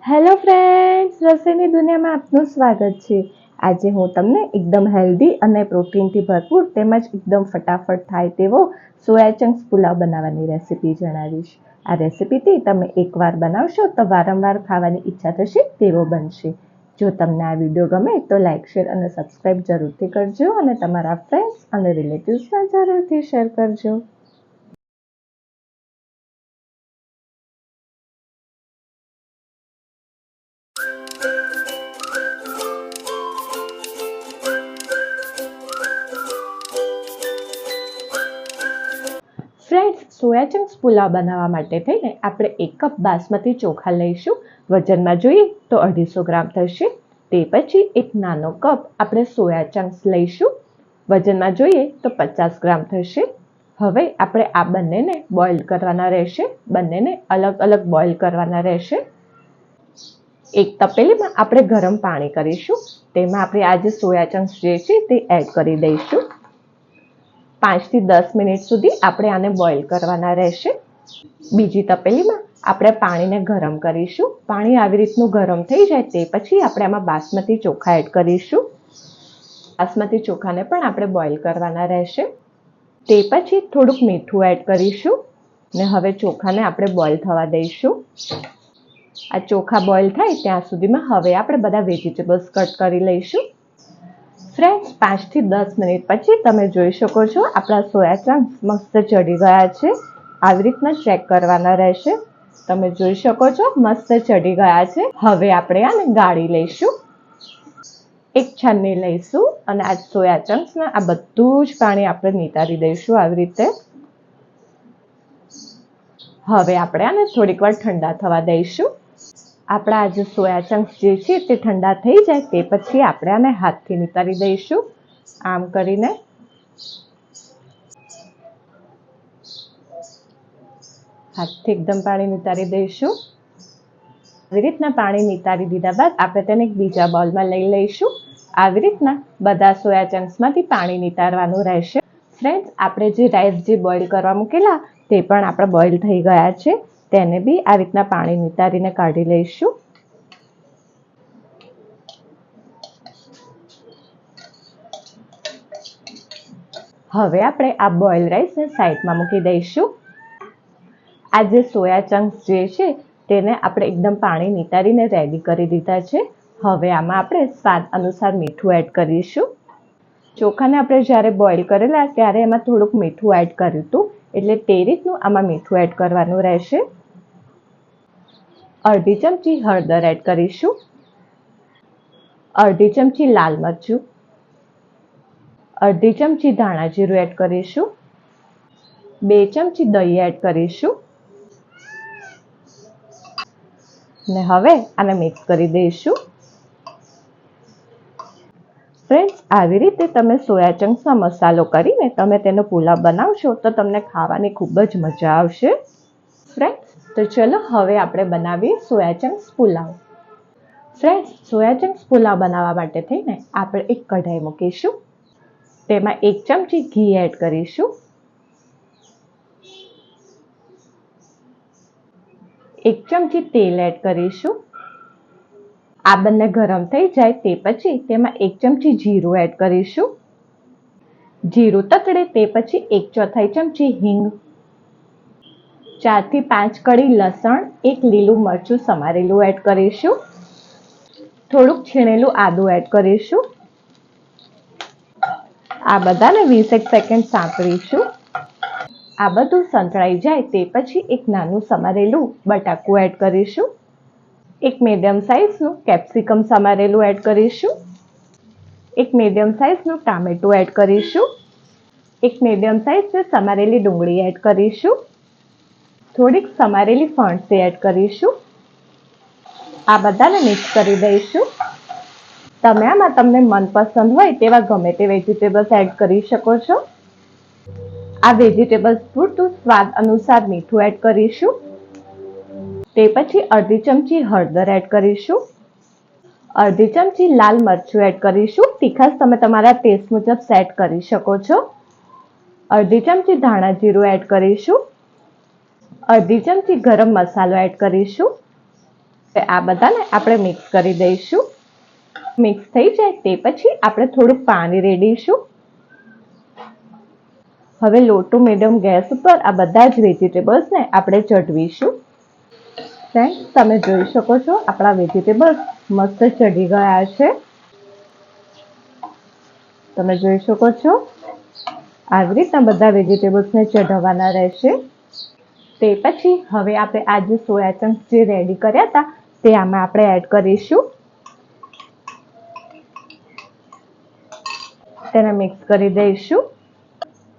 Hello friends, રસોઈની દુનિયામાં આપનું સ્વાગત છે। આજે હું તમને એકદમ હેલ્ધી અને પ્રોટીનથી ભરપૂર તેમજ એકદમ ફટાફટ થાય તેવો સોયા ચંક્સ પુલાવ બનાવવાની રેસીપી જણાવીશ। આ રેસીપીથી તમે એકવાર બનાવશો તો વારંવાર ખાવાની ઈચ્છા થશે તેવો બનશે। જો તમને આ વિડીયો ગમે તો લાઇક, શેર અને સબસ્ક્રાઈબ જરૂરથી કરજો અને તમારા ફ્રેન્ડ્સ અને રિલેટિવ્સમાં જરૂરથી શેર કરજો। ફ્રેન્ડ્સ, સોયા ચંક્સ પુલાવ બનાવવા માટે થઈને આપણે 1 કપ બાસમતી ચોખા લઈશું। વજનમાં જોઈએ તો 250 ગ્રામ થશે। તે પછી એક નાનો કપ આપણે સોયા ચંક્સ લઈશું। વજનમાં જોઈએ તો 50 ગ્રામ થશે। હવે આપણે આ બંનેને બોઇલ કરવાના રહેશે। બંનેને અલગ અલગ બોઇલ કરવાના રહેશે। એક તપેલીમાં આપણે ગરમ પાણી કરીશું। તેમાં આપણે આ જે સોયા ચંક્સ જે છે તે એડ કરી દઈશું। 5 થી 10 મિનિટ સુધી આપણે આને બોઇલ કરવાના રહેશે। બીજી તપેલીમાં આપણે પાણીને ગરમ કરીશું। પાણી આવી રીતનું ગરમ થઈ જાય તે પછી આપણે આમાં બાસમતી ચોખા એડ કરીશું। બાસમતી ચોખાને પણ આપણે બોઇલ કરવાના રહેશે। તે પછી થોડુંક મીઠું એડ કરીશું ને હવે ચોખાને આપણે બોઇલ થવા દઈશું। આ ચોખા બોઇલ થાય ત્યાં સુધીમાં હવે આપણે બધા વેજીટેબલ્સ કટ કરી લઈશું। ફ્રેન્ડ્સ, 5 થી 10 મિનિટ પછી તમે જોઈ શકો છો આપણા સોયા ચંક્સ મસ્ત ચડી ગયા છે। આવી રીતના ચેક કરવાના રહેશે। તમે જોઈ શકો છો મસ્ત ચડી ગયા છે। હવે આપણે આને ગાળી લઈશું। એક છન્ની લઈશું અને આ સોયા ચંક્સના આ બધું જ પાણી આપણે નિતારી દઈશું આવી રીતે। હવે આપણે આને થોડીક વાર ઠંડા થવા દઈશું। આપણા આ જે સોયા ચંક્સ જે છે તે ઠંડા થઈ જાય તે પછી આપણે આને હાથથી નિતારી દઈશું આમ કરીને। હાથથી એકદમ પાણી નિતારી દઈશું। આવી રીતના પાણી નિતારી દીધા બાદ આપણે તેને એક બીજા બાઉલમાં લઈ લઈશું। આવી રીતના બધા સોયા ચંક્સમાંથી પાણી નિતારવાનું રહેશે। ફ્રેન્ડ્સ, આપણે જે રાઈસ જે બોઇલ કરવા મૂકેલા તે પણ આપણા બોઇલ થઈ ગયા છે। તેને બી આ રીતના પાણી નિતારીને કાઢી લઈશું। હવે આપણે આ બોઇલ રાઈસને સાઈડમાં મૂકી દઈશું। આ જે સોયા ચંક્સ જે છે તેને આપણે એકદમ પાણી નિતારીને રેડી કરી દીધા છે। હવે આમાં આપણે સ્વાદ અનુસાર મીઠું એડ કરીશું। ચોખાને આપણે જ્યારે બોઇલ કરેલા ત્યારે એમાં થોડુંક મીઠું એડ કર્યું હતું એટલે તે રીતનું આમાં મીઠું એડ કરવાનું રહેશે। અડધી ચમચી હળદર એડ કરીશું। અડધી ચમચી લાલ મરચું, અડધી ચમચી ધાણા જીરું એડ કરીશું। 2 ચમચી દહીં એડ કરીશું ને હવે આને મિક્સ કરી દઈશું। ફ્રેન્ડ્સ, આવી રીતે તમે સોયા ચંક્સમાં મસાલો કરીને તમે તેનો પુલાવ બનાવશો તો તમને ખાવાની ખૂબ જ મજા આવશે। ફ્રેન્ડ્સ, તો ચલો હવે આપણે બનાવીએ soya chunks pulao. Friends, soya chunks pulao બનાવવા માટે થઈને આપણે એક કઢાઈ મૂકીશું। તેમાં 1 ચમચી ઘી એડ કરીશું। 1 ચમચી તેલ એડ કરીશું। આ બંને ગરમ થઈ જાય તે પછી તેમાં 1 ચમચી જીરું એડ કરીશું। જીરું તતડે તે પછી 1/4 ચમચી હિંગ, 4 થી 5 કળી લસણ, 1 લીલું મરચું સમારેલું એડ કરીશું। થોડુંક છીણેલું આદું એડ કરીશું। આ બધાને 20 સેકન્ડ સાંતળીશું। આ બધું સંતળાઈ જાય તે પછી એક નાનું સમારેલું બટાકું એડ કરીશું। એક મીડિયમ સાઇઝનું કેપ્સિકમ સમારેલું એડ કરીશું। એક મીડિયમ સાઇઝનું ટામેટું એડ કરીશું। એક મીડિયમ સાઇઝની સમારેલી ડુંગળી એડ કરીશું। થોડીક સમારેલી ફણસી એડ કરીશું। આ બધાને મિક્સ કરી દઈશું। તમે આમાં તમને મનપસંદ હોય તેવા ગમે તે વેજીટેબલ્સ એડ કરી શકો છો। આ વેજીટેબલ્સ પૂરતું સ્વાદ અનુસાર મીઠું એડ કરીશું। તે પછી અડધી ચમચી હળદર એડ કરીશું। અડધી ચમચી લાલ મરચું એડ કરીશું। તીખાશ તમે તમારા ટેસ્ટ મુજબ સેટ કરી શકો છો। અડધી ચમચી ધાણા જીરું એડ કરીશું। અડધી ચમચી ગરમ મસાલો એડ કરીશું। આ બધાને આપણે મિક્સ કરી દઈશું. મિક્સ થઈ જાય તે પછી આપણે થોડુંક પાણી રેડીશું. હવે લો ટુ મીડિયમ ગેસ ઉપર આ બધા જ વેજીટેબલ્સને આપણે ચઢવીશું. ફ્રેન્ડ્સ, તમે જોઈ શકો છો આપણા વેજીટેબલ્સ મસ્ત ચઢી ગયા છે. તમે જોઈ શકો છો આવી રીતના બધા વેજીટેબલ્સને ચઢાવવાના રહેશે. તે પછી હવે આપણે આ જે સોયા ચંક્સ જે રેડી કર્યા હતા તે આમાં આપણે એડ કરીશું. તેને મિક્સ કરી દઈશું.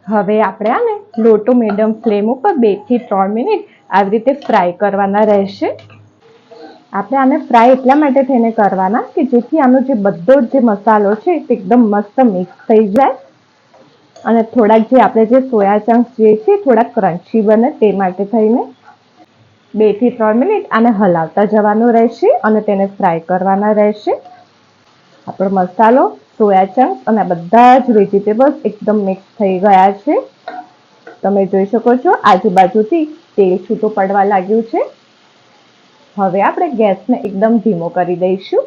હવે આપણે આને લો ટુ મીડિયમ ફ્લેમ ઉપર 2 થી 3 મિનિટ આવી રીતે ફ્રાય કરવાના રહેશે. આપણે આને ફ્રાય એટલા માટે થઈને કરવાના કે જેથી આનો જે બધો જે મસાલો છે તે એકદમ મસ્ત મિક્સ થઈ જાય અને થોડાક જે આપણે જે સોયા ચંક્સ જે છે થોડાક ક્રન્ચી બને તે માટે થઈને 2 થી 3 મિનિટ આને હલાવતા જવાનું રહેશે અને તેને ફ્રાય કરવાના રહેશે. આપણો મસાલો, સોયા ચંક્સ અને બધા જ વેજીટેબલ્સ એકદમ મિક્સ થઈ ગયા છે. તમે જોઈ શકો છો આજુબાજુથી તેલ છૂટું પડવા લાગ્યું છે. હવે આપણે ગેસને એકદમ ધીમો કરી દઈશું.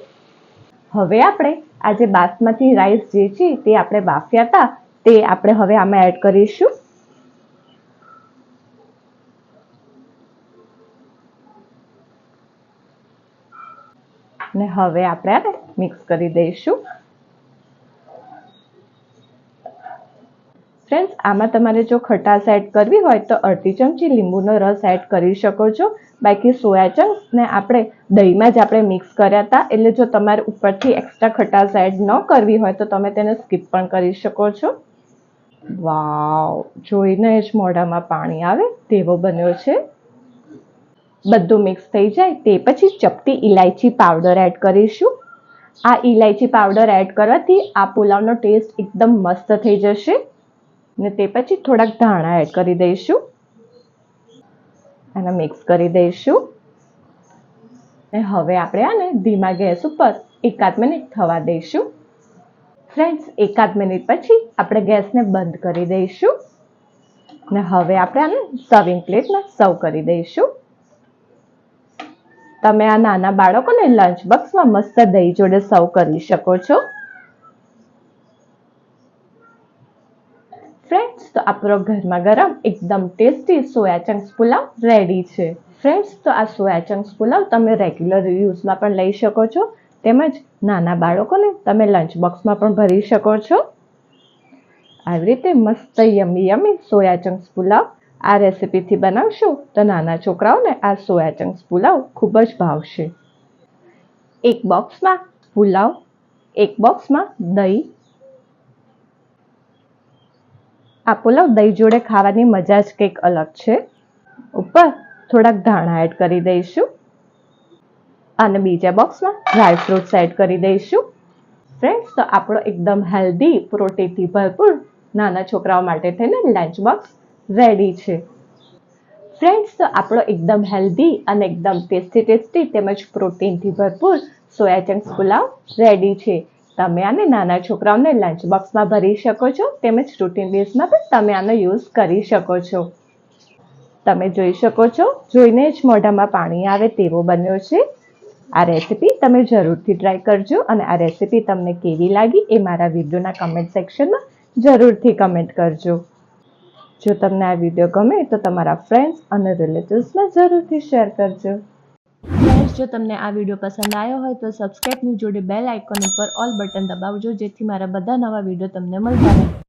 હવે આપણે આ જે બાસમતી રાઈસ જે છે તે આપણે બાફ્યા હતા તે આપણે હવે આમાં એડ કરીશું. અને હવે આપણે આને મિક્સ કરી દઈશું. ફ્રેન્ડ્સ, આમાં તમારે જો ખટાશ એડ કરવી હોય તો અડધી ચમચી લીંબુનો રસ એડ કરી શકો છો. બાકી સોયા ચંક્સને આપણે દહીંમાં જ આપણે મિક્સ કર્યા હતા એટલે જો તમારે ઉપરથી એક્સ્ટ્રા ખટાશ એડ ન કરવી હોય તો તમે તેને સ્કીપ પણ કરી શકો છો. વાવ, જોઈને જ મોઢામાં પાણી આવે તેવો બન્યો છે. બધું મિક્સ થઈ જાય તે પછી ચપટી ઇલાયચી પાવડર એડ કરીશું. આ ઇલાયચી પાવડર એડ કરવાથી આ પુલાવનો ટેસ્ટ એકદમ મસ્ત થઈ જશે. ને તે પછી થોડાક ધાણા એડ કરી દઈશું અને મિક્સ કરી દઈશું. અને હવે આપણે આને ધીમા ગેસ ઉપર 1-8 મિનિટ થવા દઈશું. ફ્રેન્ડ્સ, 1-8 મિનિટ પછી આપણે ગેસને બંધ કરી દઈશું. અને હવે આપણે આને સર્વિંગ પ્લેટમાં સર્વ કરી દઈશું. તમે આ નાના બાળકોને લંચ બોક્સમાં મસ્ત દહીં જોડે સર્વ કરી શકો છો. ફ્રેન્ડ્સ, તો આપણો ગરમા ગરમ એકદમ tasty soya chunks pulao ready છે. ફ્રેન્ડ્સ, તો આ સોયા ચંક્સ પુલાવ તમે રેગ્યુલર યુઝમાં પણ લઈ શકો છો તેમજ નાના બાળકોને તમે લંચ બોક્સમાં પણ ભરી શકો છો. આવી રીતે મસ્ત યમી યમી સોયા ચંક્સ પુલાવ આ રેસીપીથી બનાવશો તો નાના છોકરાઓને આ સોયા ચંક્સ પુલાવ ખૂબ જ ભાવશે. એક બોક્સમાં પુલાવ, એક બોક્સમાં દહીં. આ પુલાવ દહીં જોડે ખાવાની મજા જ કંઈક અલગ છે. ઉપર થોડાક ધાણા એડ કરી દઈશું અને બીજા બોક્સમાં ડ્રાય ફ્રૂટ્સ એડ કરી દઈશું. ફ્રેન્ડ્સ, તો આપણો એકદમ હેલ્ધી, પ્રોટીનથી ભરપૂર નાના છોકરાઓ માટે થઈને લંચ બોક્સ રેડી છે. ફ્રેન્ડ્સ, તો આપણો એકદમ હેલ્ધી અને એકદમ ટેસ્ટી તેમજ પ્રોટીનથી ભરપૂર સોયા ચંક્સ પુલાવ રેડી છે. તમે આને નાના છોકરાઓને લંચ બોક્સમાં ભરી શકો છો તેમજ રૂટીન બેઝમાં પણ તમે આનો યુઝ કરી શકો છો. તમે જોઈ શકો છો જોઈને જ મોઢામાં પાણી આવે તેવો બન્યો છે. આ રેસીપી તમે જરૂરથી ટ્રાય કરજો અને આ રેસીપી તમને કેવી લાગી એ મારા વિડીયોના કમેન્ટ સેક્શનમાં જરૂરથી કમેન્ટ કરજો. જો તમને આ વિડીયો ગમે તો તમારા ફ્રેન્ડ્સ અને રિલેટિવ્સમાં જરૂરથી શેર કરજો. ફ્રેન્ડ્સ, જો તમને આ વિડીયો પસંદ આવ્યો હોય તો સબસ્ક્રાઇબની જોડે બેલ આઇકોન ઉપર ઓલ બટન દબાવજો જેથી મારા બધા નવા વિડીયો તમને મળતા રહે.